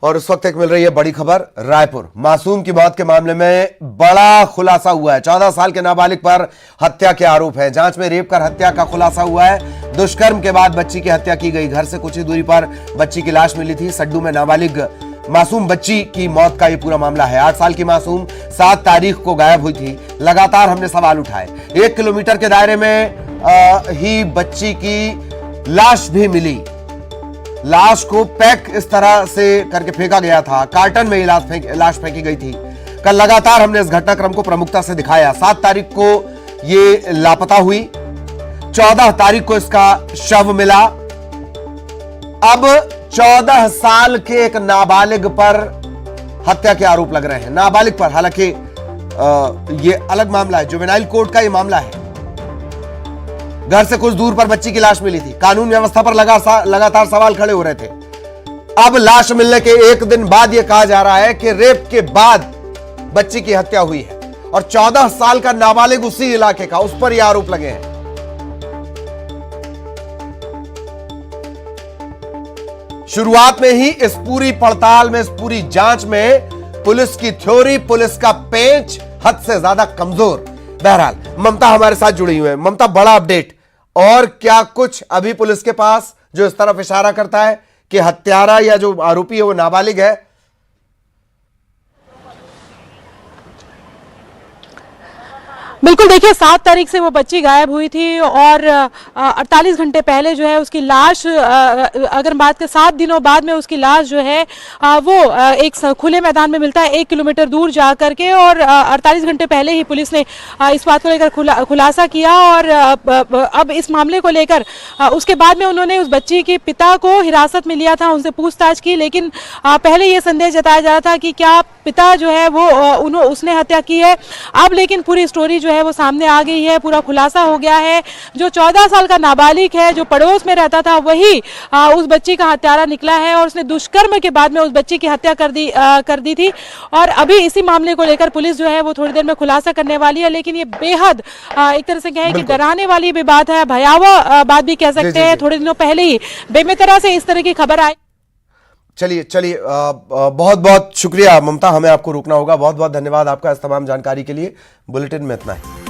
और इस वक्त एक मिल रही है बड़ी खबर। रायपुर मासूम की मौत के मामले में बड़ा खुलासा हुआ है। 14 साल के नाबालिग पर हत्या के आरोप है। जांच में रेप कर हत्या का खुलासा हुआ है। दुष्कर्म के बाद बच्ची की हत्या की गई। घर से कुछ ही दूरी पर बच्ची की लाश मिली थी। सड्डू में नाबालिग मासूम बच्ची की मौत का यह पूरा मामला है। 8 साल की मासूम 7 तारीख को गायब हुई थी। लगातार हमने सवाल उठाए। 1 किलोमीटर के दायरे में ही बच्ची की लाश भी मिली। लाश को पैक इस तरह से करके फेंका गया था। कार्टन में लाश फेंकी गई थी। कल लगातार हमने इस घटनाक्रम को प्रमुखता से दिखाया। 7 तारीख को ये लापता हुई। 14 तारीख को इसका शव मिला। अब 14 साल के एक नाबालिग पर हत्या के आरोप लग रहे हैं। नाबालिग पर, हालांकि ये अलग मामला है, जुवेनाइल कोर्ट का ये मामला है। घर से कुछ दूर पर बच्ची की लाश मिली थी। कानून व्यवस्था पर लगातार सवाल खड़े हो रहे थे। अब लाश मिलने के 1 दिन बाद यह कहा जा रहा है कि रेप के बाद बच्ची की हत्या हुई है और 14 साल का नाबालिग उसी इलाके का, उस पर यह आरोप लगे हैं। शुरुआत में ही इस पूरी पड़ताल में, इस पूरी जांच में पुलिस की थ्योरी, पुलिस का पेंच हद से ज्यादा कमजोर। बहरहाल ममता हमारे साथ जुड़ी हुई है। ममता, बड़ा अपडेट और क्या कुछ अभी पुलिस के पास जो इस तरफ इशारा करता है कि हत्यारा या जो आरोपी है वो नाबालिग है? बिल्कुल, देखिए 7 तारीख से वो बच्ची गायब हुई थी और 48 घंटे पहले जो है उसकी लाश, अगर बात करें 7 दिनों बाद में उसकी लाश जो है वो एक खुले मैदान में मिलता है 1 किलोमीटर दूर जा करके। और 48 घंटे पहले ही पुलिस ने इस बात को लेकर खुलासा किया और अब इस मामले को लेकर उसके बाद में उन्होंने उस बच्ची के पिता को हिरासत में लिया था, उनसे पूछताछ की। लेकिन पहले ये संदेह जताया जा रहा था कि क्या पिता जो है वो उसने हत्या की है। अब लेकिन पूरी स्टोरी जो है वो सामने आ गई है, पूरा खुलासा हो गया है। जो 14 साल का नाबालिग है, जो पड़ोस में रहता था, वही उस बच्ची का हत्यारा निकला है और उसने दुष्कर्म के बाद में उस बच्ची की हत्या कर दी थी। और अभी इसी मामले को लेकर पुलिस जो है वो थोड़ी देर में खुलासा करने वाली है। लेकिन ये बेहद एक तरह से कहें कि डराने वाली भी बात है, भयावह बात भी कह सकते हैं। थोड़े दिनों पहले ही बेमितरा से इस तरह की खबर आई। चलिए बहुत बहुत शुक्रिया ममता, हमें आपको रोकना होगा। बहुत बहुत धन्यवाद आपका इस तमाम जानकारी के लिए। बुलेटिन में इतना ही।